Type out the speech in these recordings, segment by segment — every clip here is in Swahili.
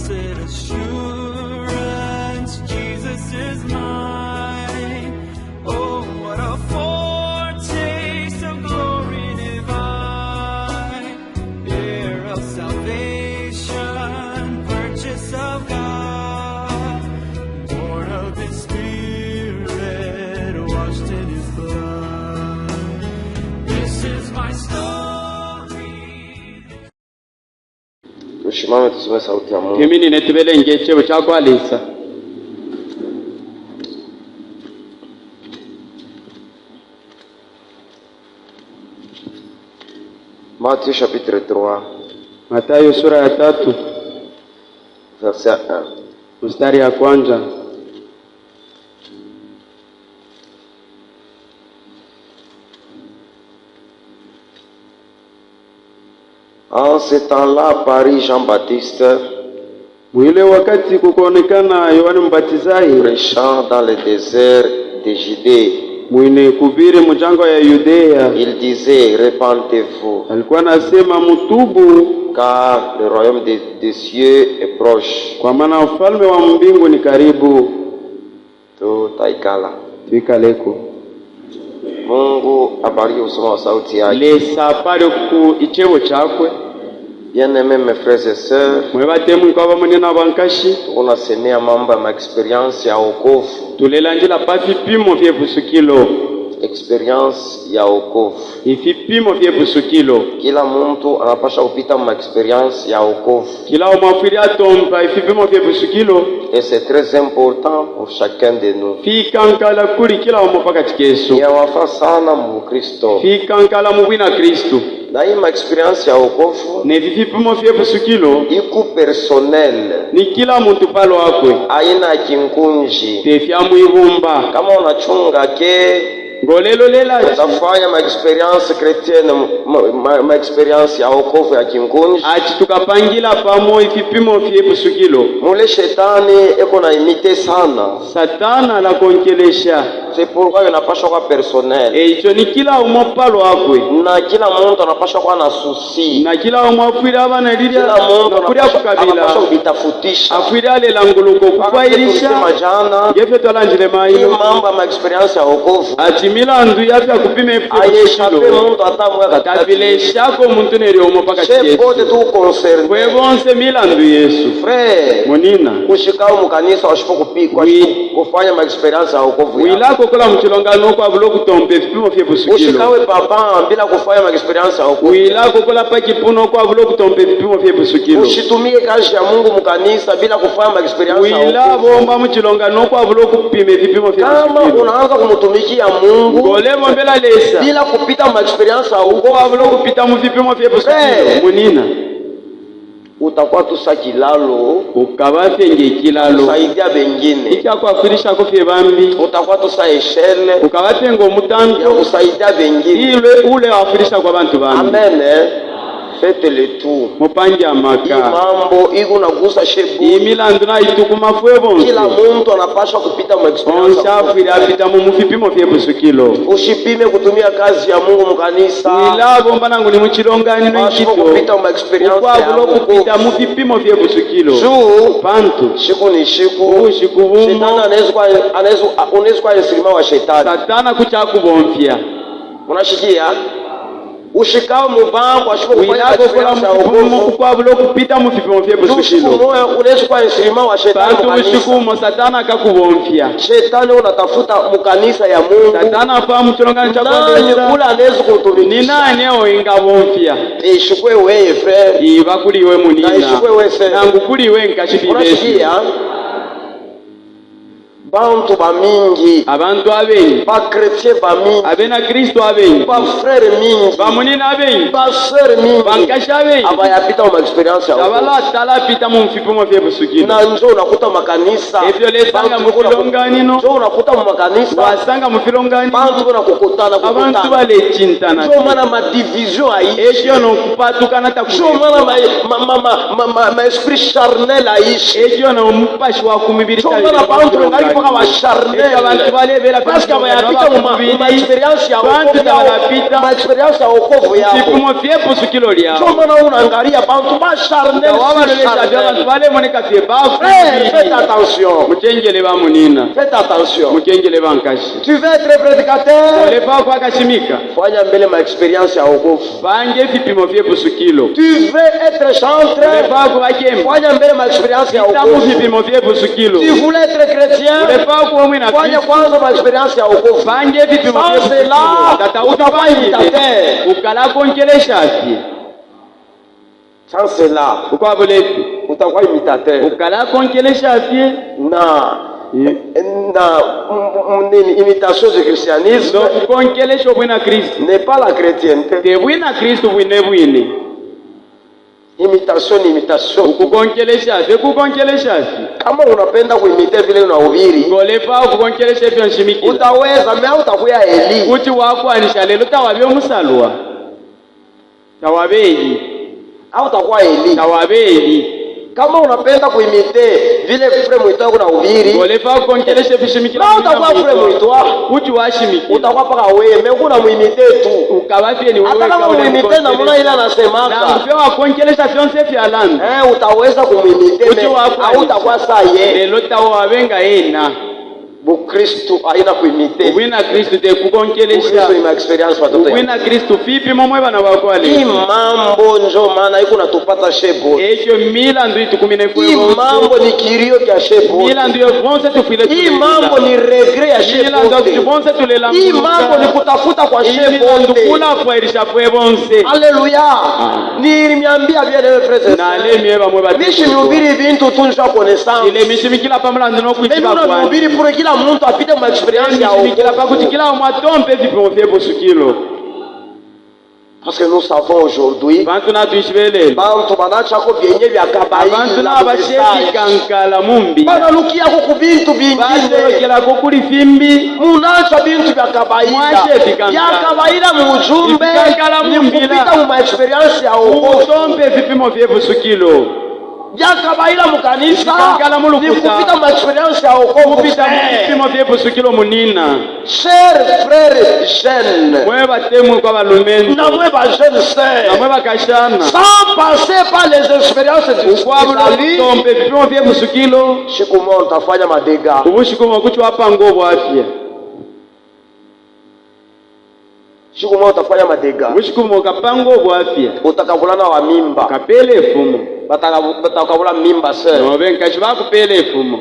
blessed assurance, Jesus is mine. Oh, what a foretaste of glory divine, heir of salvation, purchase of God, born of His Spirit, washed in His blood. This is my story. Tusimame tusome sauti ya Mungu. Kimini netubelenge chebo chakwalisa. Matthieu chapitre 3, Mathayo sura ya 3 verset 1. mstari ya kwanza. En ce temps-là, Paris Jean-Baptiste, Mwile wakati kukonekana Yohana Mbatizaji prêchant dans le désert de Judée, mwine kubiri mjango ya Yudea, il disait, répentez-vous, alikuwa anasema mtubu, car le royaume des cieux est proche. kwa maana ufalme wa mbingu ni karibu. Tutaikala. Tuikaleko. Mungu abariki usoma wa sauti yake. Lesa pale ku ichebo chakwe. Bien-aimés mes frères et sœurs, Mwebatemu kwa bamunena bankashi. tunasemea mambo ya experience ya wokovu. Tulelanjila pa vipimo vya busukilo. Experience ya wokovu. Vipimo vya busukilo. Kila mtu anapaswa kupita experience ya wokovu. Kila umafiri atomba vipimo vya busukilo. Et c'est très important pour chacun de nous. Fikankala kuri kila umapaka chikeso. Ya wafa sana mu Kristo. Fikankala mubina Kristo. Na hii experience ya wokovu Ne vipimo vya busukilo. iko personnel. Ni kila mtu palo akwe. Aina kinkunji. Tefya muibumba. Kama unachunga ke Ngolelo lela. utafanya experience chrétienne, experience ya wokovu ya kinkunji. Achi tukapangila pamo vipimo vya busukilo. Mule shetani eko na imite sana. Satana la konkelesha. C'est pourquoi inapaswa kwa personnel. Icho ni kila umopalo akwe. Na kila mtu anapaswa kuwa na susi. Na kila umafiri abana lilia. Kila mtu Kuria kukabila. anapaswa kujitafutisha. Afiri ale languluko kufairisha. Majana Gefe tolanjile hii mayo. mambo ya experience ya wokovu Atimila ndu yapya kupime ayeshape busukilo. mtu hata mwe katikati. Kabile shako muntu neri umopaka Chez chikeso. pote tu concerne. Kwe bonse mila ndu Yesu. Frère, Monina. kushikao mukanisa washipo kupikwa Oui. kufanya experience ya wokovu. Wilako kola mchilongano kwa bulo kutompe vipimo vya busukilo. Ushikawe papa bila kufanya experience ya wokovu. Wilako kola pa kipuno kwa bulo kutompe vipimo vya busukilo. Ushitumie kazi ya Mungu mukanisa bila kufanya experience ya Wila wokovu. bomba mchilongano kwa bulo kupime vipimo vya Kama busukilo. unaanza kumtumikia Mungu Ngolemo mbela lesa. bila kupita experience ya Kwa wokovu, bulo kupita mu vipimo vya busukilo. Monina. utakuwa tu sakilalo Ukabafenge kilalo. kusaidia bengine. Icha kwa firisha kofie bambi. Utakuwa tu sa eshele Ukabatengo ya mutanto. kusaidia bengine. Ile ule wafirisha kwa bantu bambi. Amen. Faites le tout. Mupangi Hii amaka. mambo iko nagusa shebu. Imilandu na itukuma fwe bonse. Kila mtu anapaswa kupita experience. Onsafiri apita mu vipimo vya busukilo. Ushipime kutumia kazi ya Mungu mkanisa. Wilabo mbanangu ni muchilongani Paswa n'ikito. kupita experience Kwa ya bulo kupita mu Mungu. vipimo vya busukilo. Juu Pantu. siku ni siku. Ushi Shetani kubumo. anaweza kuwa instruma wa shetani. Satana kucha kubomfya. Unashikia? Ushikao mubangu ashiko kufanya Wilabo kola experience ya mu wokovu. kwa bulo kupita mu vipimo vya Usiku busukilo. moja unaweza kuwa instruma wa shetani Pantu mkanisa. ushikumo Satana akakubomfya. Shetani unatafuta mkanisa ya Mungu. Satana pa muchilongani cha Nani kwa kula anaweza ni kutumikisha? nani oinga bomfya. Ishikwe wewe frère. Iba kuliwe Na munina. ishikwe wewe frère. Nangu kuliwe nkashibibesi. Unashikia? Bantu bamingi, Abantu abenyi. ba chrétien bamingi, Abena Kristo abenyi. ba frère mingi, Bamunina abenyi. ba sœur mingi. Bankashi abenyi. Abayapita mu experience ya wokovu. Abala tala pita mu vipimo vya busukilo. Na njoo unakuta makanisa. Ebyo lesanga mu Bantu filongani no. njoo unakuta mu makanisa. Wasanga mu filongani. Bantu kukutana Abantu kukutana. balechintana. Njoo maana ma division ai. Ekyo no kupatukana Njoo takuba. maana ma esprit charnel aishi. Ekyo no mupashi wa kumibiri. Njoo maana bantu ngali baka ba charnel parce que bayapita mu experience ya wokovu yao vipimo vyepo sukilo lyao ndio maana unaangalia bantu ba charnel faites attention mukengele bamunina faites attention mukengele bankashi tu veux être prédicateur olepa kwa kashimika fanya mbele ma experience ya wokovu bange vipimo vyepo sukilo tu veux être chanteur olepa kwa kemba fanya mbele ma experience ya wokovu vipimo vyepo sukilo tu voulais être chrétien olepa kwa mwina fanya kwanza ma experience ya wokovu bange vipimo vyepo sukilo utakuwa imitateur ukala kongelesha afi sans cela ukwabolepi utakuwa imitateur ukala kongelesha afi na imitation du christianisme donc kongelesha bwina Kristo n'est pas la chrétienté te bwina Kristo bwine imitation kukongelesha afi kukongelesha afi kama unapenda kuimite vile unahubiri ngolepa kukongelesha vyo nshimikila utaweza mimi utakuya Eli uti wako anishalelo tawabyo musalwa tawabeyi au utakuwa Eli tawabeyi kama unapenda kuimite vile frère mwito unahubiri ngolepa kukongelesha vishimikila utakuwa frère mwito uti washimikila utakuwa paka wewe mimi kuna muimite tu ukabafye ni wewe hata kama muimite na mbona ile anasemaka na upewa kukongelesha vyonse vya landa utaweza kumuimite au utakuwa saa yeye lelo tawabenga yena Bukristo haina kuimite ubwina Kristo te kukongelesha Bukristo ina experience watoto ubwina Kristo vipi momwe bana bako wale hii mambo njo maana iko natupata shebo ekyo mila ndio tukumine kwa hii mambo ni kilio kya shebo mila ndio bonse tufile hii mambo ni regret ya shebo mila ndio bonse tulela hii mambo ni kutafuta kwa shebo ndukula fairisha kwa bonse haleluya nilimiambia vile leo frère na lemi bamwe ba mishi nihubiri bintu tunja connaissance ile mishimikila pamela ndino kuitika kwa nihubiri pour kila mtu apite mu experience ya mishimikila pa kutikila mwatompe vipimo vyepo sukilo parce que nous savons aujourd'hui bantu na tuishibele bantu banacha ko byenye bya kabayi bantu na bashefi kankala mumbi banalukia ko kubintu bingine kila ko kuli fimbi munacha bintu bya kabayi bya kabayi mu ujumbe ni kupita mu experience ya utompe vipimo vyepo sukilo byakabaira mu kanisa ni kupita mu experience ya wokovu kupita vipimo vyepo sukilo munina cher frère jeune mwe batemu kwa balumeni na mwe ba jeune sœur na mwe bakashana sans passer par les expériences du salut tombe vipimo vyepo sukilo shikumo utafanya madega ubushikumo kuchwa hapa ngobo afya shikumo utafanya madega ubushikumo kapango bwa afya utakavulana wa mimba kapele fumo batakavula mimba sir no benkashi bakupele fumo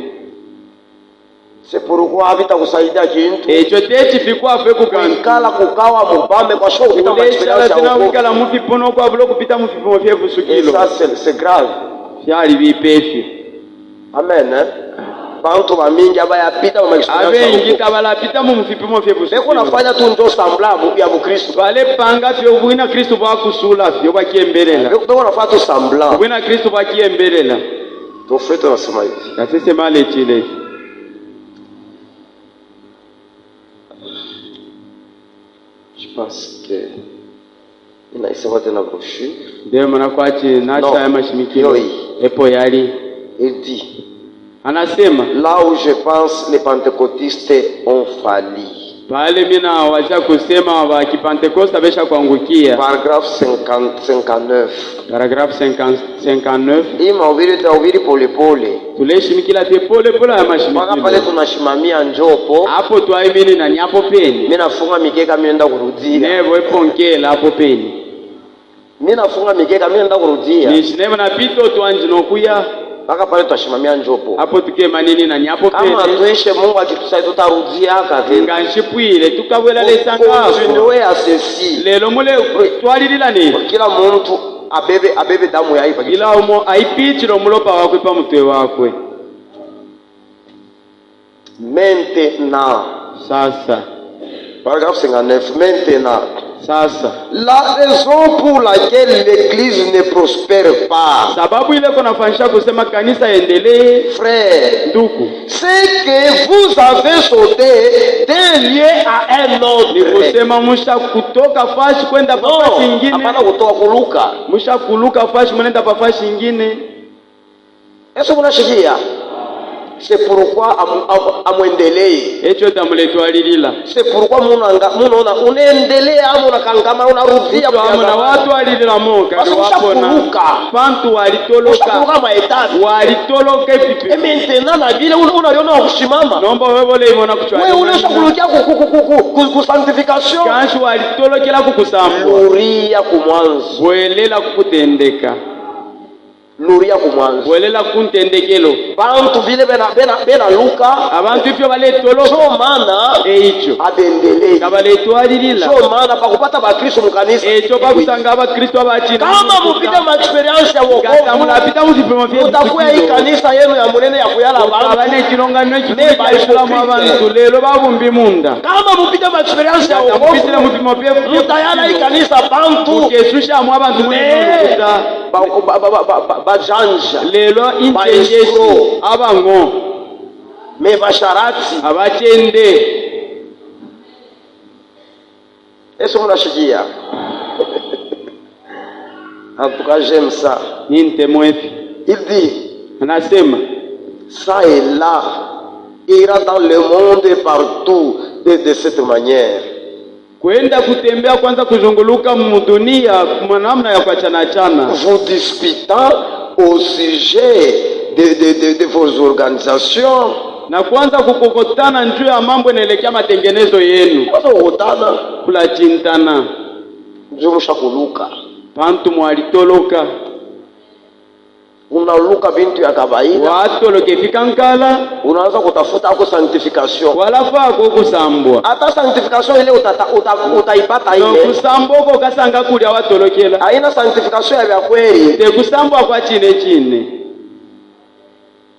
c'est pourquoi vitakusaidia kintu echo techi fikwa fe kukala kukawa mubambe kwa show kupita experience ya wokovu kala mufipono kwa bulo kupita mufipimo vyepo sukilo ça c'est grave fyali bipefi amen bantu bamingi abayapita mu experience abengi tabalapita mu mufipimo vyepo sukilo beko nafanya tu ndo semblable ya Mkristo bale panga fyo bwina Kristo bakusula fyo bakiembelela beko nafanya tu semblable bwina Kristo bakiembelela to feto nasema hivi kasese male chile je pense que inaisema tena brochure ndio maana kwa nacha ya mashimikio epo yali il dit anasema là où je pense les pentecôtistes ont failli pale mina wacha kusema wa kipentekoste besha kuangukia paragraphe 59 paragraphe 59 ima ubiri pole pole tuleshimikila te pole pole ya mashimikio mpaka pale tunashimamia njopo hapo twaimini na nyapo peni mimi nafunga mikeka mimi naenda kurudia nevo eponkela hapo peni mimi nafunga mikeka mimi naenda kurudia nishinema na pito twanji nokuya mpaka pale tutashimamia njopo hapo tukema nini na nyapo peni kama tuishe Mungu akitusaidia tutarudia kati nganshipwile tukabwela lesanga continuer à ceci lelo mule twalilila ni kila muntu abebe damu ya ipa kila umo aipichiro mulopa wakwe pa mutwe wakwe maintenant sasa paragraphe 59 maintenant sasa la raison pour laquelle l'église ne prospère pas sababu ile kunafanyisha kusema kanisa endelee frère ndugu c'est que vous avez sauté d'un lieu à un autre ni kusema musha kutoka fashi kwenda pafashi nyingine hapana kutoka kuluka musha kuluka fashi mwenda pafashi nyingine Yesu mnashikia C'est pourquoi amwendelee. echo tamuletwalilila C'est pourquoi munaona unaendelea ama unakangama unarudia amuna watwalilila moka wapona pantu walitoloka walitoloka pipi. Et maintenant na vile unaliona kusimama. Nomba wewe imona kuchwa. Wewe unaweza kurudia ku sanctification. Kanshi walitolokela kukusamba. Luria kumwanzo. Bwelela kukutendeka. Luria kumwanzo. Bwelela kuntendekelo. Bantu vile bena Luka. Abantu ifyo baletoloka. So mana eicho. Abendelei. Kabaletwalilila. So mana pakupata bakristo mukanisa. Echo bakusanga abakristo abachina. Kama mupita ma experience ya wokovu. Kata munapita muzipimo vyetu. Mutakuya hii kanisa yenu ya munene ya kuyala abantu. Abane chilongano chikubita islamu abantu lelo babumbi munda. Kama mupita ma experience ya wokovu. Mupita mupimo vyetu. Mutayala hii kanisa bantu. Mukesusha mu abantu munene. Bajanja lelo injenjesu abango me basharati abachende. Est-ce qu'on a chigia? En tout cas, j'aime ça. Il dit, anasema ça et là ira dans le monde partout de cette manière. Kwenda kutembea kwanza kuzunguluka mudunia kwa namna ya kuachana chana. Vous disputant au sujet de vos organisations. Na kwanza kukokotana njoo ya mambo yanaelekea matengenezo yenu. Kwanza kukotana kula chintana. Njoo mshakuluka. Pantu mwalitoloka. Unaluka bintu ya kawaida. Watu lokefika nkala. Unaanza kutafuta ako sanctification. Wala fa ko kusambwa. Hata sanctification ile utaipata ile. No kusambwa ko kasanga kuli awatolokela. Haina sanctification ya kweli. Te kusambwa kwa chine.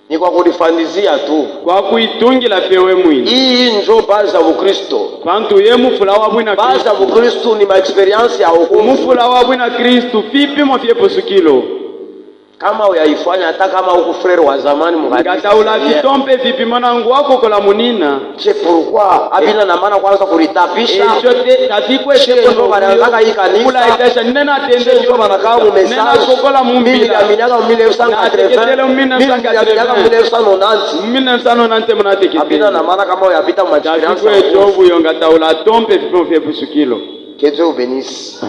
Ni kwa kulifandizia tu. Kwa kuitungira pewe mwini. Hii njo baza za Ukristo. Pantu ye mufula wa bwina Kristo. Baza za Ukristo ni ma experience ya wokovu. Mufula wa bwina Kristo fipi mofie posukilo. Kama uyaifanya hata kama uko frere wa zamani mukadisi. Ngata ula vitompe vipi mwanangu wako kola munina. C'est pourquoi abina na maana kwanza kulitapisha. Echote tatikwe tepo ndo banataka hii kanisa. Kula itasha nena atende ndio banakaa mu message. Nena kokola mumbila. Miaka 1980 mnatekete. Abina na maana kama uyapita mu experience. Tatikwe tobu yongata ula tompe vipi mofie posukilo. Que Dieu bénisse.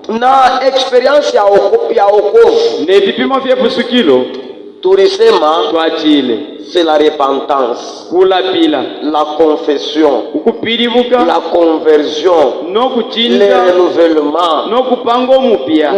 Na experience ya wokovu ne vipimo vya pusukilo tulisema twachile c'est la repentance, kula pila, la confession, ukupirivuka, la conversion, no kuchinja, le renouvellement, no kupango mupya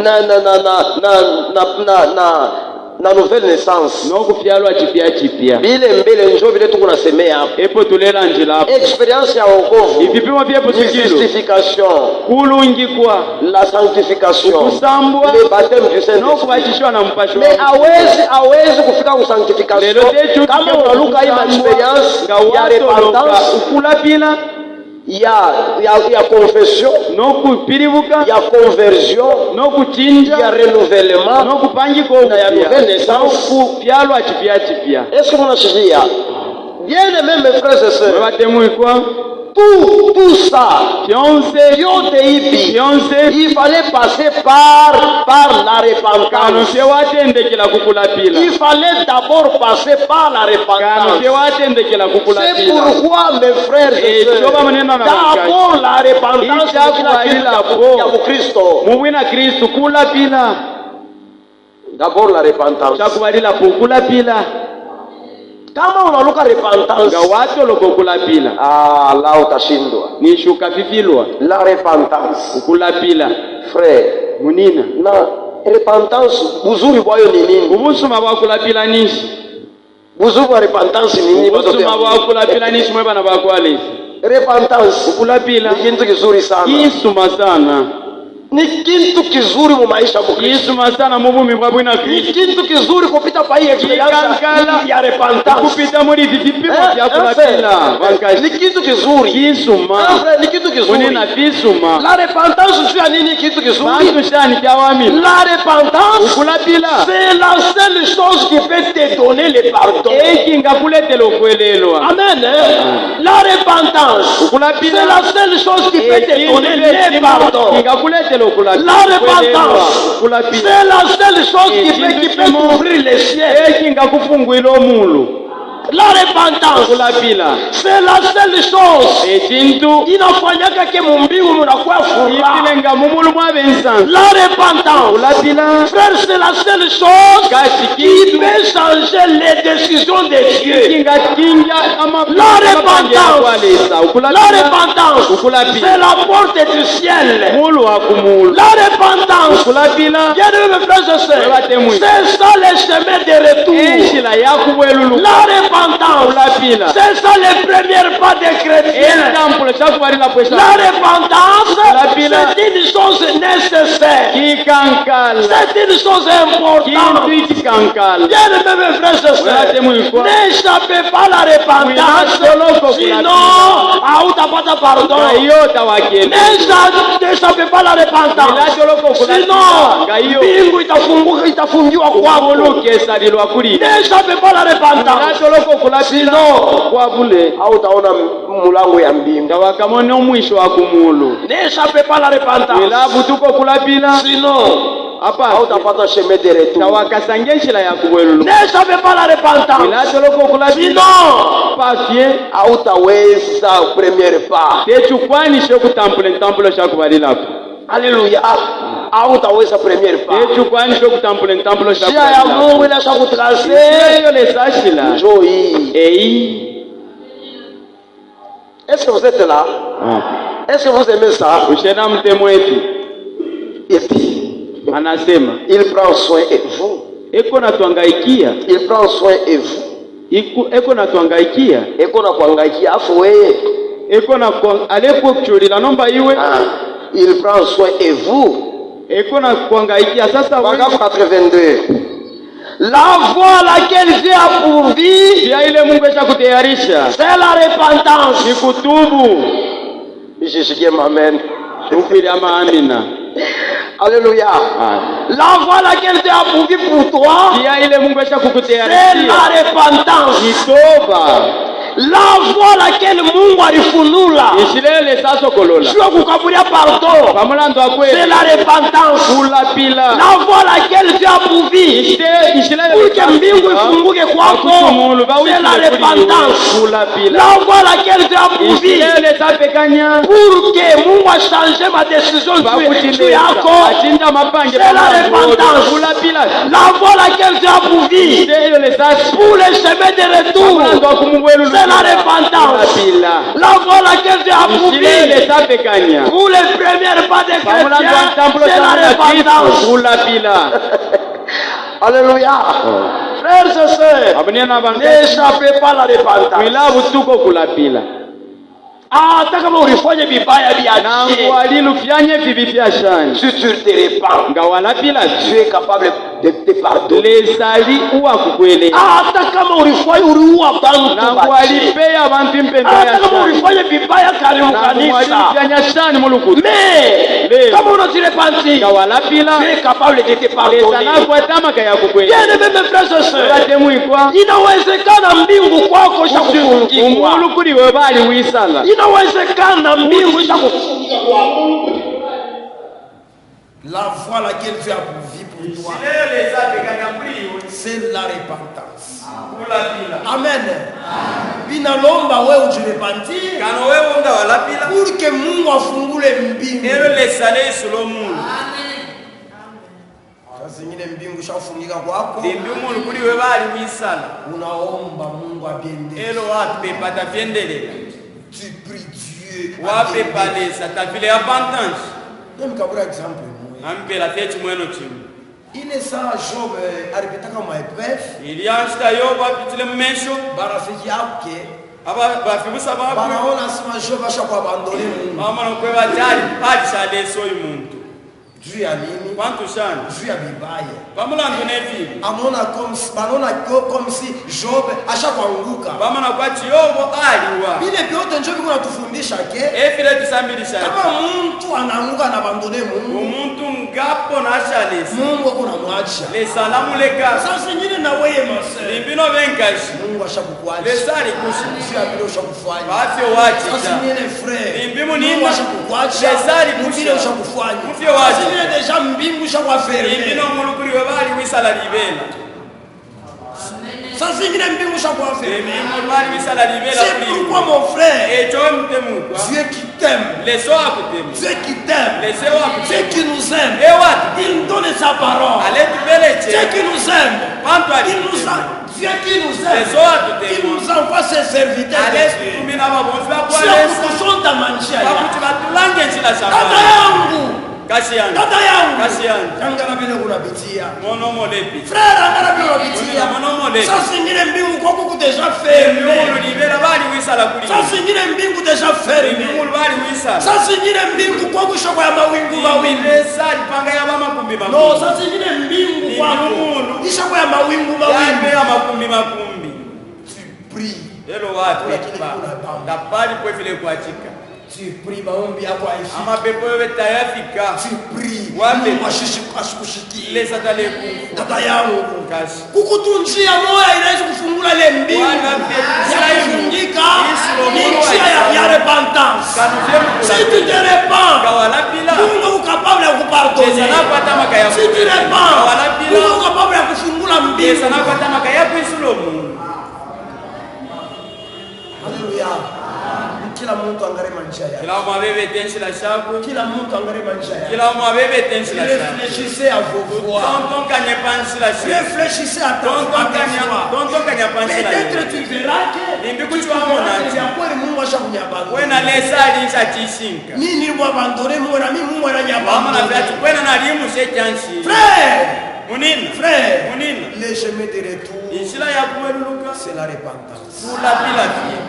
na nouvelle naissance, no kufyalwa chipya bile mbele njo vile tuko nasemea hapo. Epo tulela njila hapo Experience ya wokovu, vipimo vya pusukilo, justification, kulungi kwa la sanctification, kusambwa, le baptême du Saint-Esprit, no kubachishwa na mpasho. Mais hawezi kufika ku sanctification kama unaluka hii experience ya repentance, ukula pila ya confession, no kupirivuka, ya conversion, no kuchinja, ya renouvellement, no kupangiko na ya nouvelle naissance, no kupyalwa chipya. Est-ce que mnashikia? Bien aimés mes frères et sœurs, watemui kwa tout ça, yote ipi, il fallait passer par la repentance. Il fallait d'abord passer par la repentance. C'est pourquoi mes frères et sœurs, d'abord la repentance ya Kristo. D'abord la repentance. Kama unaluka repentance gawato lokokula pila la utashindwa ni shuka fifilwa la repentance ukula pila frère munina na repentance buzuri bwayo ni nini? Ubusuma bwa kula pila nishi buzuri bwa repentance ni nini? Ubusuma bwa kula pila nishi mwe bana bakwale repentance ukula pila ni kitu kizuri sana, isuma sana, ni kitu kizuri mu maisha ya Kristo. Isuma sana mu bumi bwa bwina Kristo. Ni kitu kizuri kupita pa hii experience ya repentance. Kupita muri vipimo vya kula pila. Ni kitu kizuri. Isuma. Ni kitu kizuri. Munena visuma. La repentance tu ya nini kitu kizuri? Bantu shani kyawami. La repentance ukula pila. C'est la seule chose qui peut te donner le pardon. Eki ngakulete lokwelelwa. Amen. La repentance. Ukula pila. C'est la seule chose qui peut te donner le pardon. Ngakulete la repentance, c'est la seule chose qui peut t'ouvrir les cieux. La repentance, c'est la seule chose inafanyaka ke mumbingu munakuwa furaha. La repentance, frère, c'est la seule chose qui peut changer les décisions de Dieu. La repentance, c'est la porte du ciel. La repentance, bien de mes frères et sœurs, c'est ça le chemin de retour. La repentance, c'est ça les premiers pas des chrétiens. La repentance, c'est une chose nécessaire. C'est une chose importante. Bien de mes frères et sœurs, n'échappez pas la repentance, sinon, hautapata pardon. N'échappez pas la repentance, sinon, mbingu itafungiwa kwako. N'échappez pas la repentance, sinon, hautaona mulango ya mbingu. N'échappez pas la repentance, sinon, hautapata chemin de retour. N'échappez pas la repentance, sinon, hautaweza premier pas. Alléluia. Hautaweza premier pas. Njia ya Mungu inasha kutrase. Njoo hii. Est-ce que vous êtes là? Est-ce que vous aimez ça? Et puis, il prend soin de vous. Il prend soin de vous. Il prend soin de vous. Paragraphe 82. La voie à laquelle Dieu a pourvu, c'est la repentance. Je m'amène. Alléluia. La voie à laquelle Dieu a pourvu pour toi, c'est la repentance. La voie à laquelle Mungu alifunula sio kukaburia pardon, c'est la repentance. La voie à laquelle Dieu a pourvu pour que mbingu ifunguke kwako, c'est la repentance. La voie à laquelle Dieu a pourvu pour que Mungu a changé ma décision juu yako, c'est la repentance. La voie à laquelle Dieu a pourvu pour le chemin de retour, c'est la repentance. La voie à laquelle Dieu a pourvu pour les premiers pas des chrétiens, c'est la repentance. Alléluia. Frères et sœurs, n'échappez pas la repentance. Hata kama ulifanya vibaya si tu te repens, tu es capable de te pardonner. Hata kama ulifanya uliua bantu, hata kama ulifanya vibaya karimu kanisa, mais kama unajirepenti, tu es capable de te pardonner. Bien aimé mes frères et sœurs, inawezekana mbingu kwako ishakufungiwa. Inawezekana mbingu ishakufungiwa kwako. La voie à laquelle tu as pourvu pour toi, c'est la repentance. Amen. Binalomba wewe ujirepentir pour que Mungu afungule mbingu. Zingine mbingu shafungika kwako, unaomba Mungu abiendelee. Tu pries Dieu. Même kabura exemple. Il est ça Job aripitaka maepef. Barafiki yake. Banaona sima Job ashakwa abandone Mungu. Juu ya nini? Juu ya bibaya. Amona comme si Job ashakuanguka. Bile vyote njo viko natufundisha ke kama mtu anaanguka na abandone Mungu, Mungu kunamwacha. Sasa nyingine na wewe mase, Mungu ashakukuacha. Juu ya vile ushakufanya. Sasa nyingine frère, Mungu ashakukuacha. Vile ushakufanya. Ça zingine mbingu shakuwa fermé. mbingu bali wisala libela C'est pourquoi mon frère, echo mtemu kwa Dieu qui t'aime, leso akutemu Dieu qui t'aime, leso Dieu akutemu qui nous aime, ewat il donne sa parole. aletu beleche Dieu qui nous aime, pantu il nous a, Dieu qui nous aime, leso il akutemu nous envoie ses serviteurs. aletu kumina babonzi Sio bakwalesa kukusonda maisha yako. bakuti batulange njila Dada shamba yangu, kashi yangu dada yangu, kashi yangu angala vile unapitia. mono molepi Frère, angala vile unapitia. mono molepi Sasa zingine mbingu kwako kudeja ferme. mbingu libela bali wisala kuli Sasa zingine mbingu deja ferme. mbingu bali wisala Sasa zingine mbingu kwako shoko ya mawingu mawingu. lesa lipanga ya makumbi No, makumbi sasa zingine mbingu kwako Mbingu. ishoko ya mawingu yape mawingu. ya makumbi makumbi Tu pries. elo wapi Lakini kuna bamba. tapali kwe vile kuachika Tu pries maombi yako haifi. amapepo yote tayafika Tu pries. Wapi? Mungu asikushikie. lesa taleku Dada yangu. kashi Kukutunjia moya inaweza kufungula ile mbingu ya kufungika ni njia ya repentance. Si tu te repens, kawalapila Mungu uko capable ya kupardonner. lesa napata makaya Si tu repens, kawalapila Mungu uko capable ya kufungula lesa mbingu. napata makaya kwisulomu Haleluya. Kila mtu angalie maisha yake. kila mwabebe tenshi la shaku Kila mtu angalie maisha yake. kila mwabebe tenshi la shaku Réfléchissez à vos voix. tonton kanye panshi la shaku Réfléchissez à ta voix. tonton kanye panshi la Peut-être shaku tu verras que Nimbi kuchwamona ya kweli Mungu ashakunyabanga. wena lesa alisha chishinka Mimi nilimwabandone Mungu na mimi Mungu mama na ananyabanga. vyatu kwena nalimu shejanshi Frère, munina frère, munina le chemin de retour, inshila ya kumeluluka c'est la repentance. kula pila pia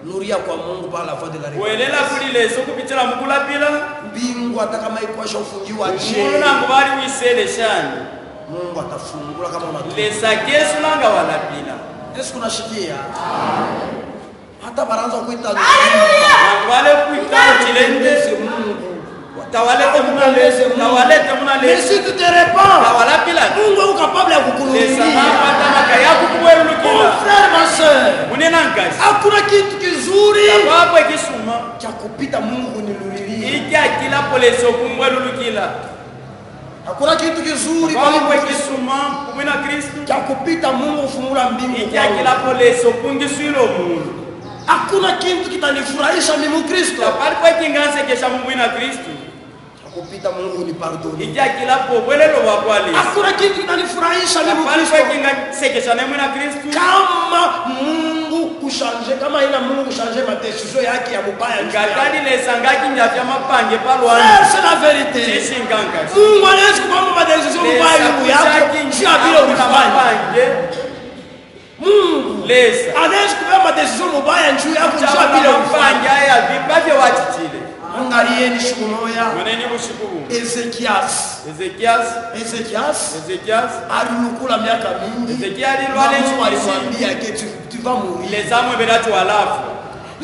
Nuria kwa Mungu par la voie de la repentance. kuelela kuli leso kupitila mukula pila Mbingu hata kama iko shafungiwa je, munu nangu bali wisele shani Mungu atafungula kama unataka. lesa kesu nanga wala pila Yesu kunashikia. Hata baraanza kuita nangu wale kuitao chilende Mungu. tawalete muna lese tawalete muna Mais lese si tu te répands, tawala pila Mungu est capable ya lesa kukununulia. napata makaya Mon kukuwelulukila frère, ma soeur, munina nkashi hakuna kitu kizuri kwakwe kisuma cha kupita Mungu kuninunulia. ija kila poleso kumwelulukila Hakuna kitu kizuri kwakwe kwa kisuma kumwina kristu cha kupita Mungu kufungula mbingu. ija kwangu. kila poleso kungiswilo mundu Hakuna kitu kitanifurahisha mimi Kristo. tapali kwe kingansekesha mumwina kristu Kupita Mungu ni pardon. ija kila pobwelelo wakwalesa Hakuna kitu kitanifurahisha mimi tapali Kristo. kwe kingansekesha nemwina kristu Kama Mungu kushanje, kama ina Mungu kushanje madecision yake ya mubaya. ngatali lesa ngakinjafya mapange palwani Frère, c'est la vérité. sishingankashi Mungu anaweza kupanga madecision mubaya juu yako. Si vile ulifanya. Mungu lesa anaweza kupanga madecision mubaya juu yako. Si vile ulifanya. mapange aya vipavye wachitile Angalieni siku moja mweneni bushiku Ezekias Ezekias alinukula miaka mingi. Ezekias alilwale Mungu nchi alimwambia que tu vas mourir. lezamwe belatu walafu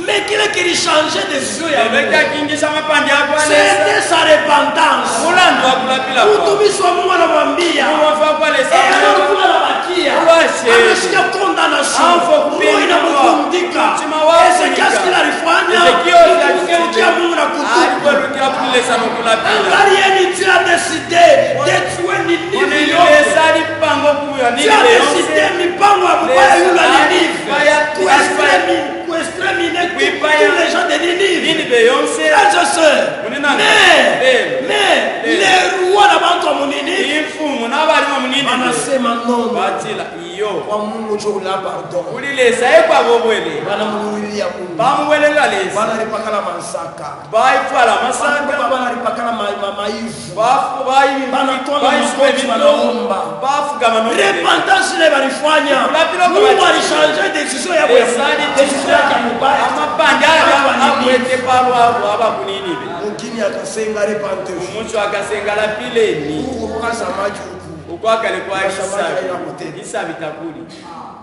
Mais kile kilichange décision ya Mungu, leleka kingisha mapande yako alesa c'était sa repentance. mulandu wakulapila kwa Mtumishi wa Mungu anamwambia muwafa kwa lesa alikuwa anabakia, Uwashe. amesikia condamnation, Anfa kupigwa. roho inamvundika. Mtima wako Ezekias unika. kila alifanya Ezekiel kugeukia Mungu na kutubu. alikwelukila kulesa nokulapila Angalieni, Dieu a décidé de tuer Ninive yote. nililesa lipango kuya Dieu a décidé mipango ya mubaya yule wa Ninive kuexterminer tous les gens de Ninive. nini beyonse Frères et sœurs, Munina mais les rois na bantu wa Muninive imfumu n'abalimu munini wanasema no, batila iyo kwa Mungu njo la pardon. kulilesa ekwabobwele Wanamnunulia Mungu, bamubwelela lesa wanalipakala masaka, bayitwala masaka wanalipakala maivu, bafu banatoa makoti, wanaomba bafugama repentance. Ile walifanya Mungu alishanje decision yako ya decision yake ya mubaya. amapande akwete palwabo abakuninibe Mugini akasenga repentance. umuco akasenga lapileni Mungu kukasamaji huku. ukwakale kwa isa bitakuli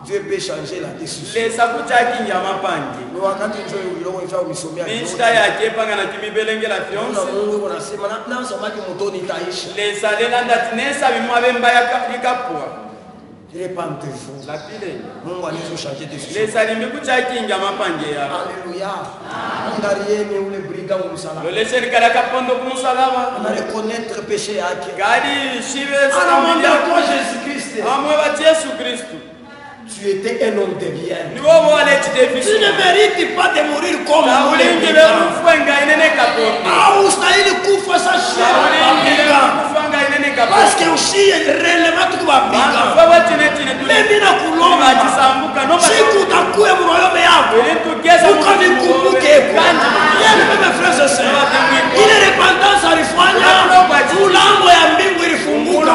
Dieu peut changer la décision. lesa kuchakinja mapande Ni wakati njo iloko ifaa umisomea. ninchita yakepanga na kimibelengela Na fyonse Mungu anasema na somaki motoni itaisha. lesa lelandati nesa bimwa bemba likapua Repentez-vous. lapileni Mungu anaweza changer décision. lesa limbi kuchakinja mapande ya Alléluia. Angalieni ule brigand wa msalaba. loleseni kada kapondo kumusalaba Ana reconnaître péché yake. gadi shibe Anamwambia toi Jésus Christ, amwe bati yesu kristu tu tu étais un homme de bien. ni wowe walete Tu ne mérites pas de mourir comme ulingi nous. berufwenga inene kapondi Haustahili kufa sasa ulingi shamba. berufwenga inene kapondi Parce que usiye relevant tukubapiga. baba tine tine Mimi nakulomba tulibachisambuka no siku utakuwe muroyome yako Ilitugeza ukanikumbuke kwani yeye mimi frères et sœurs ile repentance alifanya mlango ya mbingu ilifunguka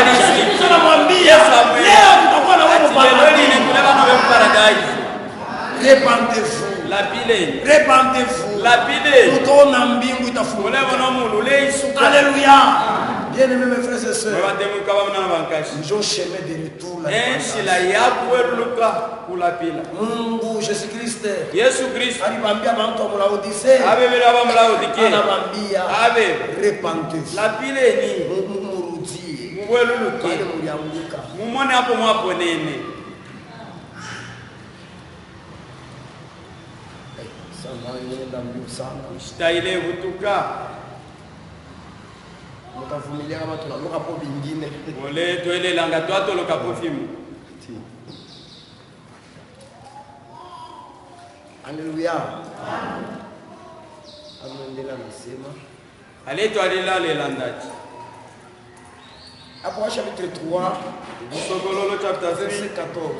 Yesu anamwambia leo tutakuwa na wewe paradise. Repentez-vous. Repentez-vous. Utaona mbingu itafunguka. Alléluia. Bien aimés mes frères et sœurs. Nous avons chemin de retour Mungu Jésus Christ. Alibambia bantu wa Laodicea. Anabambia repentez-vous. Murudie. Kale mulianguka. Mumone hapo mwaponene. Shitaile vutuka. Mutavumilia kama tunaloka po bingine. Ole toile langa twato loka po fimu. Alléluia. Anaendelea nasema. Aleto alila lelandaji. Hapo chapitre 3, Sokololo chapter 3 verset 14.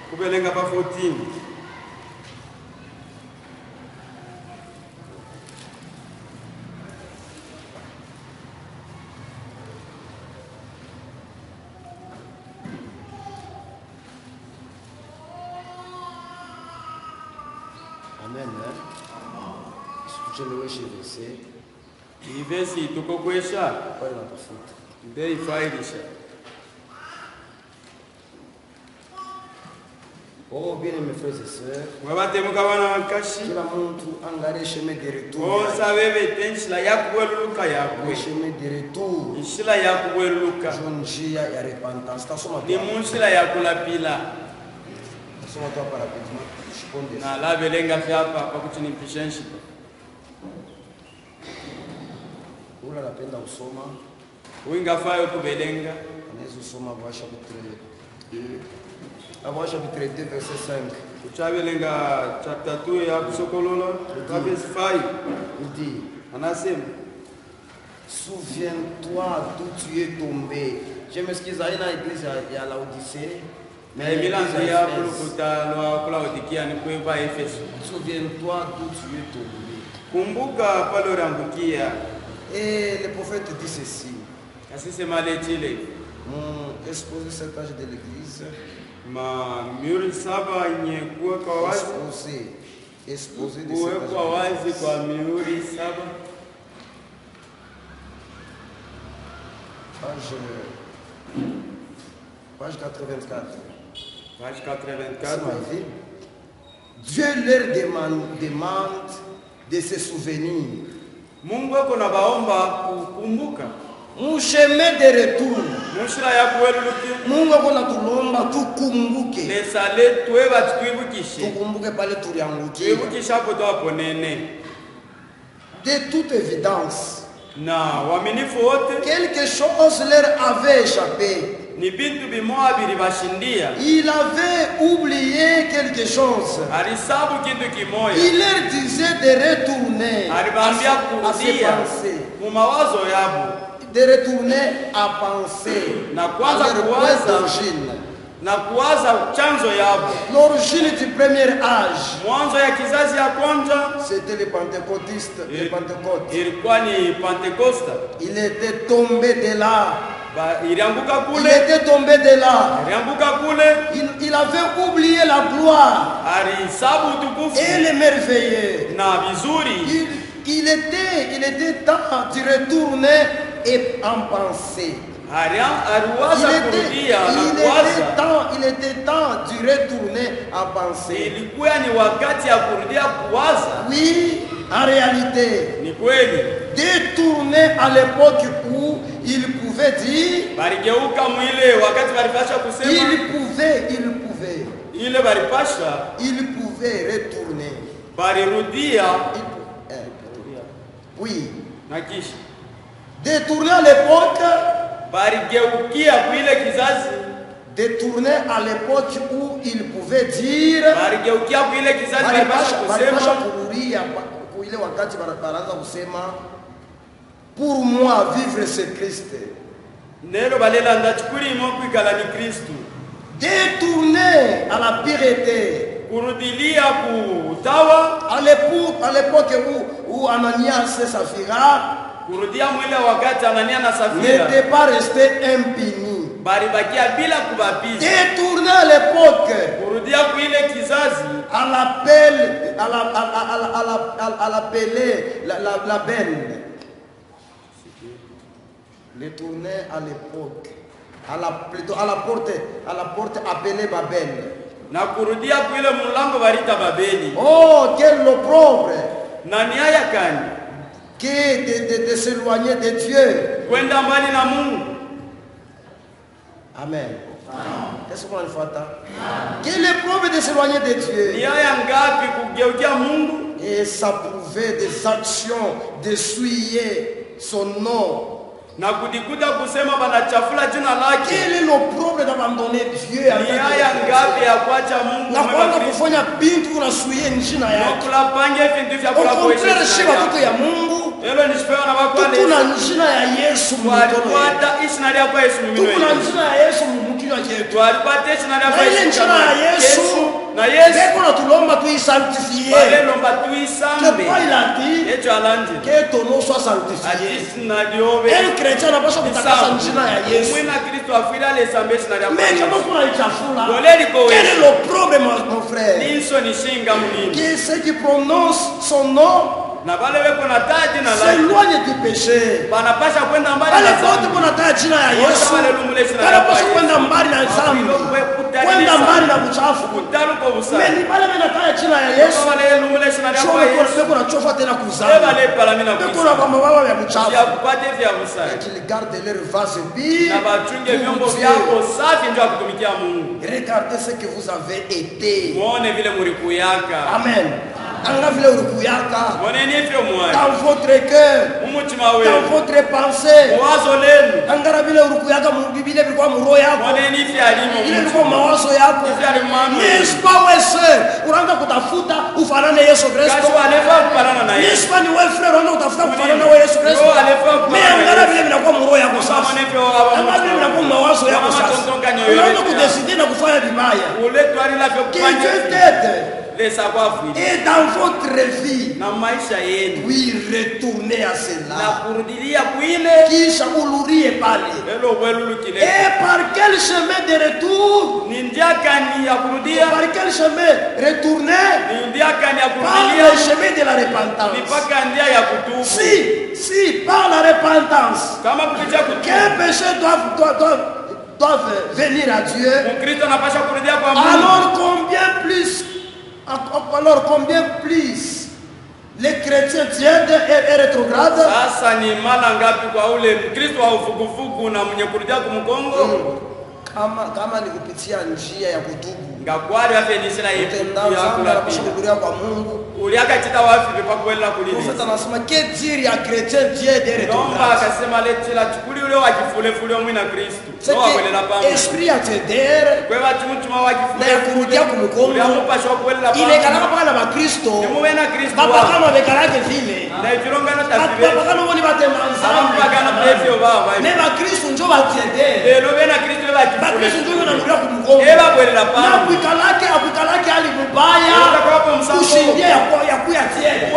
Kubelenga pa 14. Amen. Tucheleweshe verset. Hii verse tuko kwesha. Pale natafuta. Ndei faidisha. Oh bien mes frères et sœurs. Mwabate mukabana wakashi. Kila mtu angalie chemin de retour. Oh sabebe tenshila yakubweluka yakwe. Chemin de retour. Ishila yakubweluka. Njia ya repentance. Tasoma Ni munshila yakulapila. Tasoma tu hapa rapidement. Shiponde. Na la belenga hapa kwa kuchinipisha shida. Ula napenda usoma. Winga fayo kubelenga. Anaweza usoma kwa chapitre 2 verset 5. Uchabelenga chapter 2 ya Kusokolola verse 5. Il dit, Anasema, souviens-toi d'où tu es tombé. Je m'excuse, aina église ya Laodicée. mais bilanzo ya kulukutalo Laodikia ni kwa Efeso. Souviens-toi d'où tu es tombé. Kumbuka pale uliangukia. Et le prophète dit ceci. Asisema letile. Exposer cet âge de l'église. Ma miuri saba nyekuwa kwa wazi. Exposer de cet âge. Kwa wazi kwa miuri saba. Page 84. Page 84. Dieu leur demande de se souvenir. Mungu ako na baomba kukumbuka. Mon chemin de retour. Mushira ya kueluluki. Mungu ako na tulomba tukumbuke. Lesale tuwe batwibukishe. Tukumbuke pale tuliangukia. Twibukisha hapo ponene. De toute évidence. Na waaminifu wote. Quelque chose leur avait échappé. Ni bintu bimoa bilibashindia. Il avait oublié quelque chose. Alisabu kintu kimoya. Il leur disait de retourner Alibambia kurudia mu mawazo yabo. De retourner à penser. Na kwanza kuwaza na kuwaza chanzo yabo. L'origine du premier âge. Mwanzo ya kizazi ya kwanza c'était les pentecôtistes, les Pentecôtes. Ilikuwa ni Pentecosta. Il était tombé de là. Il était tombé de là. Il avait oublié la gloire. Et le merveilleux. Il était temps de retourner et en penser. Il était temps de retourner à penser. Oui, en réalité. Détourner à l'époque où il pouvait dire. Il pouvait retourner. Oui. Détourner à l'époque. détourné à l'époque où il pouvait dire barigeukia kuile kizazi baripasha kusema kurudia kuile wakati baraanza kusema pour moi vivre c'est Christ. Nero balela ndachukuri imo kwikala ni Kristo. Détourné à la piété. Kurudilia kutawa à l'époque où Ananias et Saphira kurudia mwile wakati Anania na Safira n'étaient pas restés impunis. Baribakia bila kubapiza. Détourné à l'époque kurudia kuile kizazi à l'appeler la benne. Détourné à l'époque plutôt à la porte appelée Babel. Na kurudia kuile mulango barita Babeli. Oh, quel opprobre! Nani haya kani? De s'éloigner de Dieu. Kwenda mbali na Mungu. Amen. Qu'est-ce qu'on fait? Quel opprobre de s'éloigner de Dieu. Ni haya ngapi kugeukia Mungu? Et s'approuver des actions d'essuyer son nom. Na kudikuta kusema banachafula jina lake. Quel est l'opprobre d'abandonner Dieu? Ni haya ngapi ya kuacha Mungu? Na kwenda kufanya bintu unasuie njina yake. Kula pange vindu vya kula kuhesha. Shiba tuko ya Mungu. Elo nishipewa na bakwale. Tuna njina ya Yesu mkono. Kwata isinaria kwa Yesu mimino. Tuna njina ya Yesu mumukino yetu. Twalipate isinaria kwa Yesu. Njina ya Yesu. Na Yesu. Beko na tulomba tuisanctifier. Bale lomba tuisambe. Que il a dit. Echo alanje. Que ton nom soit sanctifié. Adisina diobe. Un chrétien n'a pas besoin de takasa njina ya Yesu. Mwina Kristo afira le sambe isinaria kwa Yesu. Mais kama kuna ichafula. Quel est le problème mon frère? Ninso ni shinga munini. Qui ceux qui prononcent son nom s'éloigne du péché. Wale wote wanataja jina ya Yesu wanapaswa kwenda mbali na dhambi, kwenda mbali na uchafu. Mimi wale wanataja jina ya Yesu sio kunachofa tena kuzama. Kuna kama baba ya uchafu qu'ils gardent leur vase vide. Regardez ce que vous avez été. Amen. Dans votre cœur, dans votre pensée, n'est-ce pas wewe unaanza kutafuta ufanane Yesu Kristo? N'est-ce pas ni wewe frère unaanza kutafuta kufanana na Yesu Kristo? Mais angalia vile vinakuwa mroho yako sasa. Angalia vile vinakuwa mawazo yako sasa. Unaanza kudecide na kufanya vibaya. Que Dieu t'aide. Et dans votre vie, oui, retournez à cela. Kisha ulurie pale. Et par quel chemin de retour? Par quel chemin retourner? Par le chemin de la repentance. Si, par la repentance, quel péché doivent venir à Dieu, alors combien plus les chrétiens tièdes et rétrogrades? Kama ni kupitia njia ya kutubu. Ngakwari afenisha kuhudhuria kwa Mungu. Uliakachita wapi pepakwenda kulini. Sasa nasema que dire ya chrétien tiède et rétrograde. Nomba akasema letela chukuli ule wakifule mwina Kristo. No akwenda pamwe. Esprit ya tedere. Kwa watu mtuma wakifule. Na kurudia kumkongo. Uliamupasha kwenda pamwe. Ile kana pala ba Kristo. Nimuwe na Kristo. Baba kama bekalake vile. Na ifironga na tafibe. Baba kama woni batemanza. Baba kana prefio baba. Ne ba Kristo njo batedere. Elo bena Kristo akuikalake ali mubaya kushindia ya kuya tiene.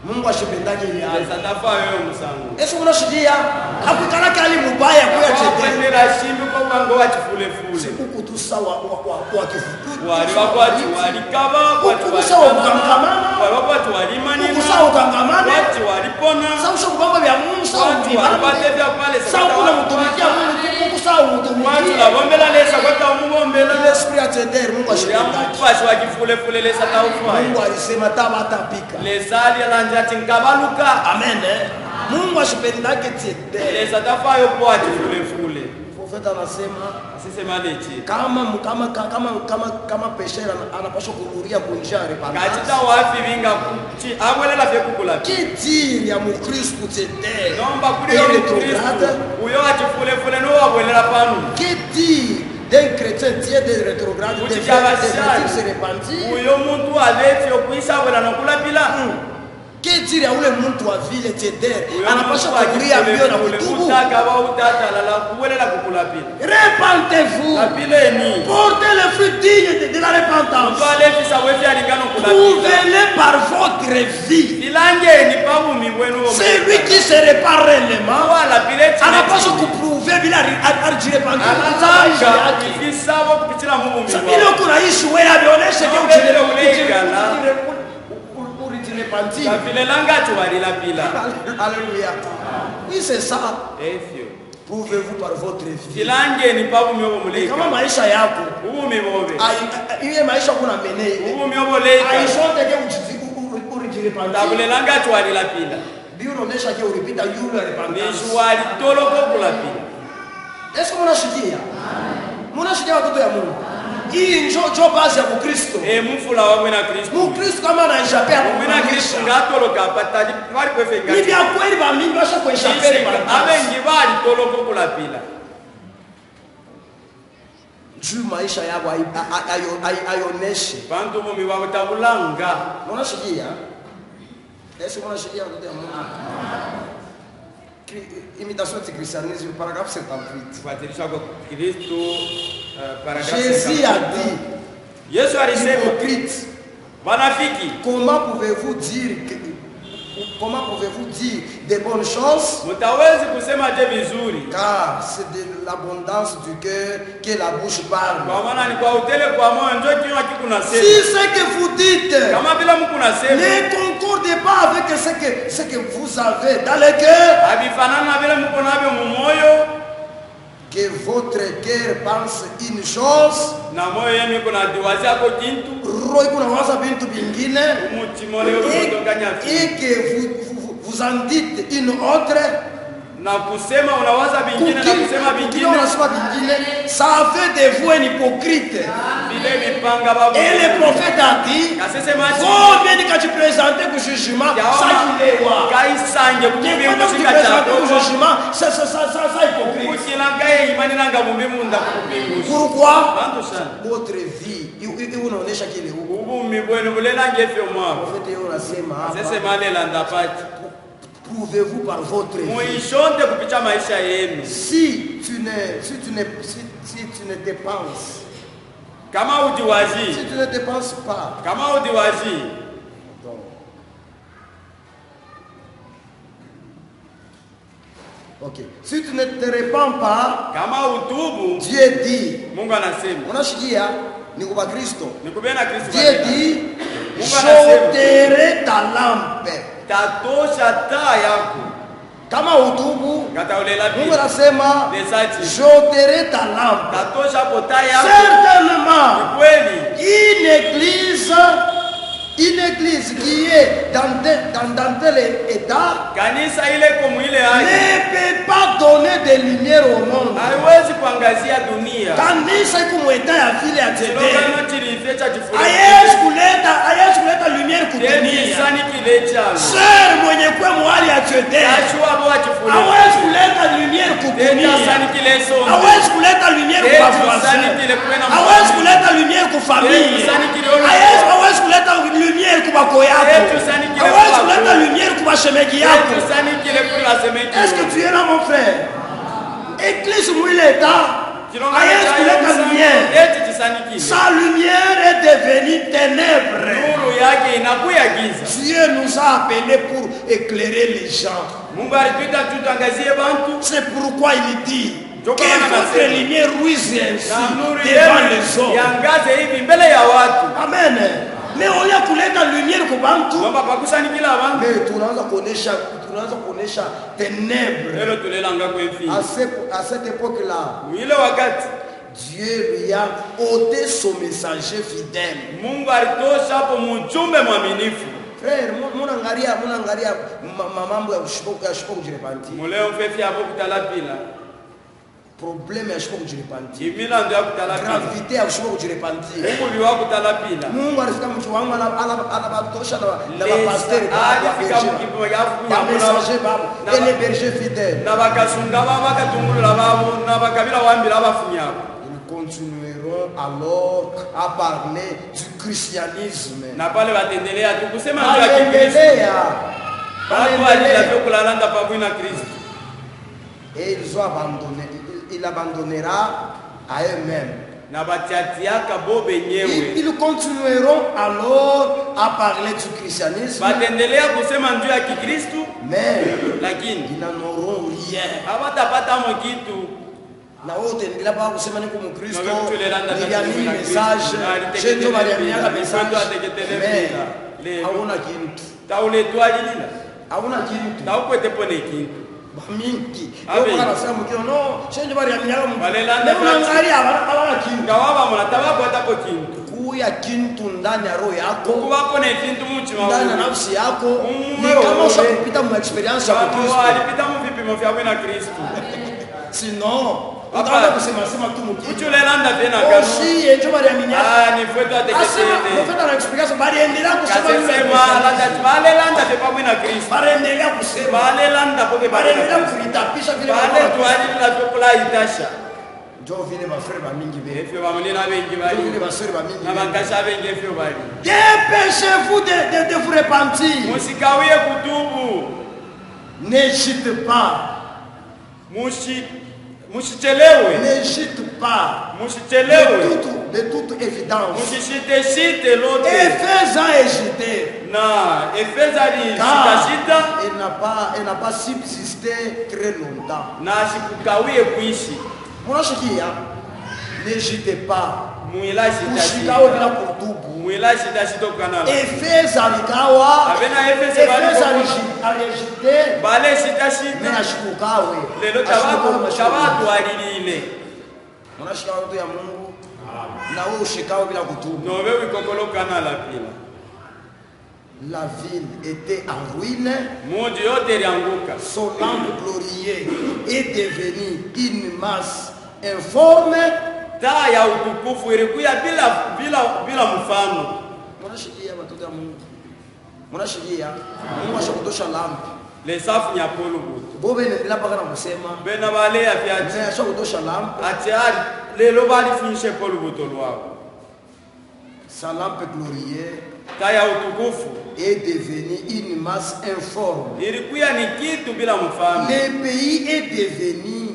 Mungu ashipendake ile hali. Yesu unashidia akuikalake ali mubaya kuya tiene. Huku tu sawa kwa kifuku. Huku sawa kukangamana. Huku sawa kukangamana. Sawa usha kubamba vya Mungu sawa kukangamana. Sawa kuna mtumikia Mungu huku sawa mtumikia. L'esprit a t'aider Mungu ashipendake. Mungu alisema tabatapika. Amen. Mungu ashipendake t'aider. Profeta anasema kama pesha anapaswa kuhudhuria kunjia repentance. Kitiri ya Mkristo tete. Que dit d'un chrétien tiers de rétrograde de faire se repentir? Que dire à ule muntu wa vile teder anapasha kukuria mbio na kutubu? Repentez-vous, portez le fruit digne de la repentance. Prouvez-le par votre vie. C'est lui qui se répare réellement. Anapasha kuprouver bila repentance. Sabilo kuna ishi wewe ameonesha que Alléluia. Oui, c'est ça. Prouvez-vous par votre vie. Kama maisha yako iwe maisha kuna menei aishote ke urijirepanda biyo unaonesha ke uripita yule repentance. Est-ce que mnashikia watoto ya Mungu? Hii njo basi ya Mkristo. Mkristo kama anaishape hapo. Ni vya kweli ba mingi washa kuishape juu maisha yabo ayoneshe. Mnashikia? Est-ce que mnashikia watoto ya Mungu? Imitation du christianisme, paragraphe 58. Jésus a dit, hypocrite, comment pouvez-vous dire des bonnes choses? Car c'est de l'abondance du cœur que la bouche parle. Si ce que vous dites ne concorde pas avec ce que vous avez dans le cœur, que votre cœur pense une chose, et que vous en dites une autre, ça fait de vous un hypocrite. Et le prophète a dit, faut bien que tu présentes au jugement ça qu'il est roi. Ça hypocrite. Pourquoi? Votre vie unaonesha kile huko. Prouvez-vous par votre vie. Si tu ne dépenses, si tu ne dépenses pas, ok. Si tu ne te répands pas, Dieu dit, unashikia ni kwa Kristo. Dieu dit, j'ôterai ta lampe. Kama utubu, Mungu anasema j'ôterai ta lampe. Certainement, une église qui est dans tel état ne peut pas donner de lumière au monde. Kanisa iko mweta ya vile ya tete. Ayes kuleta lumière kudunia. Sir mwenye kwa mwali ya tete. Awes kuleta lumière kudunia. Awes kuleta lumière kwa voisin. Awes kuleta lumière kwa famille. Awes kuleta lumière kwa bako yako. Awes kuleta lumière kwa shemegi yako. Est-ce que tu es là mon frère? Église mwileta. Ayes kuleta lumière. Sa lumière est devenue ténèbres. Dieu nous a appelés pour éclairer les gens. C'est pourquoi il dit que votre lumière ruise ainsi devant les hommes. Amen. Mais on a kuleta lumière kwa bantu. Mais tunaanza kuonesha ténèbres. À cette époque-là, Dieu lui a ôté son messager fidèle. Frère, munangalia mambo ya ushipo kujirepanti. problème ya shiko kujirepentir. imilando ya kutalapila Gravité ya shiko kujirepentir. umuli wa kutalapila Mungu alifika mtu wangu anabatosha na bapasteur alifika mukipimo ba messager babo et les bergers fidèles. na bakasunga babo bakatungulula babo na bakabila wambila abafunyabo. Ils continueront alors à parler du christianisme. na pale batendelea tu kusema ndio ya Kikristo batu walila vyo kulalanda pamoja na Kristo. Et il abandonnera à eux-mêmes. na batiatiaka bo benyewe Ils continueront alors à parler du christianisme, batendelea kusema ndio ya Kikristo, mais lakini ils n'en auront rien. habatapata mo kitu. Na wote ndio baba kusema niko Mkristo, Na wewe tulelanda niliamini na message, Kristo. chenjo baliaminiaka Na message, Kristo ateketele mais lelo. hauna kitu, taule twalilila hauna kitu. taukwete pone kintu Bamingi, Abe. yo kana sema mkio no, chenjo baliaminiaka mu. Balelanda Leo unaangalia hawana kitu. ngawaba mona tabakwatako kintu Kuya kintu ndani ya roho yako, kubako ne kintu mutima ndani ya wawe nafsi yako, ni Mungu kama wewe. ushapita mu experience ya Kristo. alipita mu vipimo vya na Kristo Sinon, Papa. utaanza kusema sema tu mkitu. uchulelanda tena kanu Osi enjo baliaminiaka. ni fwetu Asema ateketele profeta na explication baliendelea kusema yule kasema landa balelanda pe pamoja na Kristo baliendelea kusema balelanda poke baliendelea balelanda kuvitapisha vile bale walikuwa twalila tokula itasha ndio vile mafrère ba mingi be efyo bamunena bengi ndio bali vile baseur ba mingi na bakasha bengi efyo bali dépêchez-vous de vous repentir, musikawie kutubu n'hésite pas, musichelewe n'hésite pas musichelewe de toute évidence, musishiteshite lote Ephésiens hésité na efeza car lishitashita elle n'a pas subsisté très longtemps. na sikukawie kuishi Mnashikia, n'hésitez pas mwilashitashita ushikao bila kutubu. mwilashitashitokanala Efesa alikawa Abena Efese Efesa baliko- alishite bale na shitashita ashikukawe lelo tabatu alilile unashika watu ya Mungu na wewe ushikao bila kutubu. nobe wikokolokanala pila La ville était en ruine, muji yote lianguka son lampe glorieux est devenue une masse informe. taa ya utukufu ilikuya bila mfano. Mnashikia watoto ya Mungu, mnashikia Mungu ashakutosha lampe lesafu nyapolo butu bobe nendela paka na kusema bena bale ya vyati mais ashakutosha lampe, atiari lelo bali finishe polo buto lwao sa lampe glorieux taa ya utukufu est devenue une masse informe. ilikuya ni kitu bila mfano. Le pays est devenu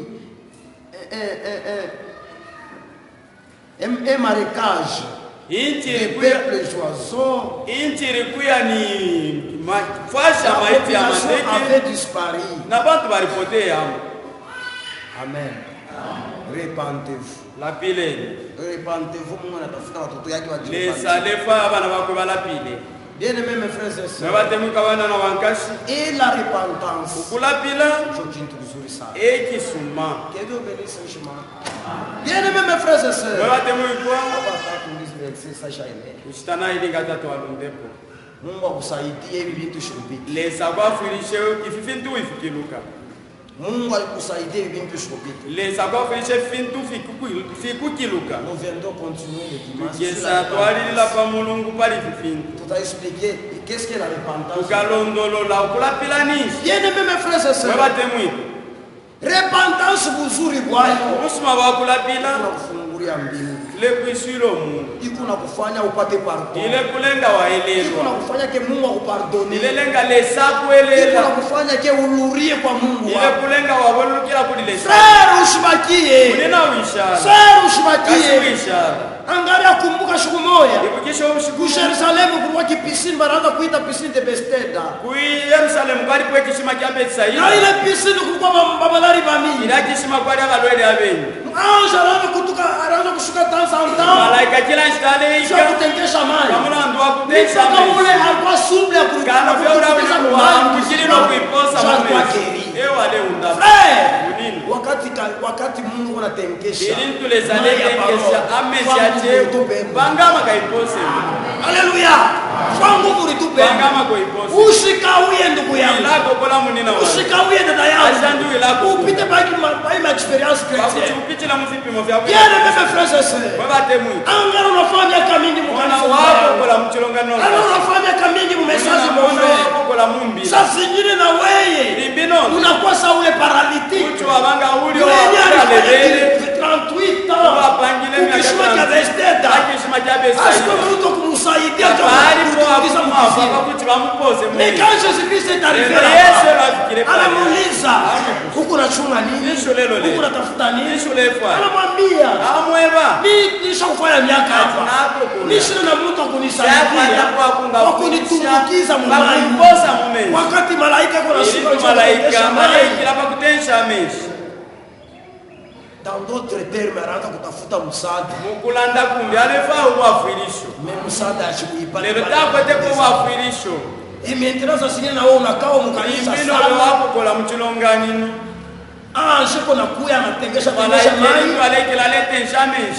un marécage. Inchi Les ilikuya peuples oiseaux, inchi ilikuya ni fasha la maiti ya population mandeke avait disparu. na bantu balipotea hapo. Amen. Repentez-vous. La pileni Repentez-vous, Mungu anatafuta watoto yake lesa wajirepentir. lefa abana bakwe balapile Bien-aimés mes frères et na sœurs, batemuka bana na wankashi et la repentance, kulapila ndio kitu kizuri sana. ekisuma Que Dieu bénisse richement. Bien-aimés mes frères et na sœurs, batemukwa hapa tuulize verset sasa ile. ushitana ili gatatu walundepo Mungu akusaidie hivi vitu shurupiti. lesa kwafilishe ififintu ifikiluka Mungu alikusaidia hivi vitu shurupiti. lesa kwafilishe fintu fikukiluka Nous viendrons continuer le dimanche. sur yesa la twalilila repentance. pa mulungu pali fifintu Tout à expliquer qu'est-ce qu'est la repentance. tukalondolola ukulapila nishi Bien-aimés mes frères et we sœurs, batemwitu repentance buzuri bwayo musuma bakulapila kufungulia mbingu, lekwiswilo mungu iko na kufanya upate pardon, ile kulenga iko na waelelwa kufanya ke Mungu akupardone, ile lenga lesa iko na kuelela kufanya ke ulurie kwa Mungu ile wako. kulenga wabonukila kulilesa Frère ushibakie, unena wishara frère kasi ushibakie. wishara Angalia, kumbuka siku moja ibukisho ku ushiku Yerusalemu kulikuwa kipisini banaanza kuita pisine de Bethesda, ku Yerusalemu kwali kwe kishima kya na Betsaida ile pisini kulikuwa babalari bamingi. ila kishima kwali abalwele abenyi Ange anaanza kushuka temps en temps malaika kila sio nshitaleika kutengesha maji. kamuna ndu wakutesha Mpaka ule mesi alikuwa suble ya kana vyaura kuchilino kuiposa mamesi ewale undapa munini wakati Mungu anatengesha. ili ntulezalekekesha amesi ache bangama kaipose Haleluya. Kwa nguvu ulitupenda. Usikawie ndugu yangu. Usikawie dada yangu. Upite by my experience chrétienne. Bien aimé mes frères et sœurs. Angara unafanya miaka mingi mkanisa. Alors unafanya miaka mingi mmesazi mmoja. Sasa zingine na wewe. Unakuwa sawa ule paralytique. Ukishima kia vesteta. Asko mtu kumsaidia mais quand Jésus-Christ est arrivé là-bas, anamuuliza huku nachunga nini? Huku natafuta nini? Anamwambia nishakufanya miaka hapa, nishina na mtu akunisaidia kwa kunitumbukiza mumai, wakati malaika kutesha meshi. Dans d'autres termes, anaanza kutafuta msaada. Mukulanda kumbi alifaa uwafirisho. Msaada ashikuipata. Lelo takwete kwa uwafirisho. Maintenant ça signe na wewe unakaa mkanisa sana. Mbino wako kola mchilongani. Shiko na kuya anatengesha mai.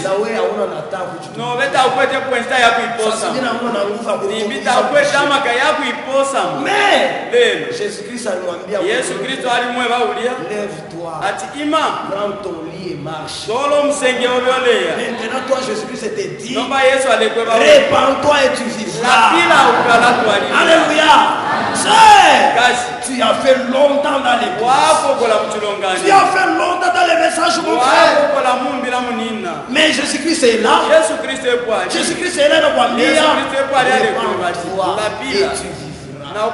Na wewe hauna nataka kuchukua. No, beta ukwete kwenda ya kuiposa. Sasa nina nguvu na nguvu. Nibita ukwete maka ya kuiposa. Mais lelo Jésus Christ alimwambia Yesu Kristo alimweba ulia. Lève-toi. Ati ima. Prends ton lit et marche. Solo msenge obyolea. Maintenant toi Jésus Christ te dit. Nomba Yesu alikweba. Répands-toi et tu vivras. Bila ukala tu ali. Alléluia. Tu as fait longtemps dans les tu as fait longtemps dans les messages mon frère. Mais Jésus-Christ est là. Jésus-Christ est là dans la vie. Et tu vivras.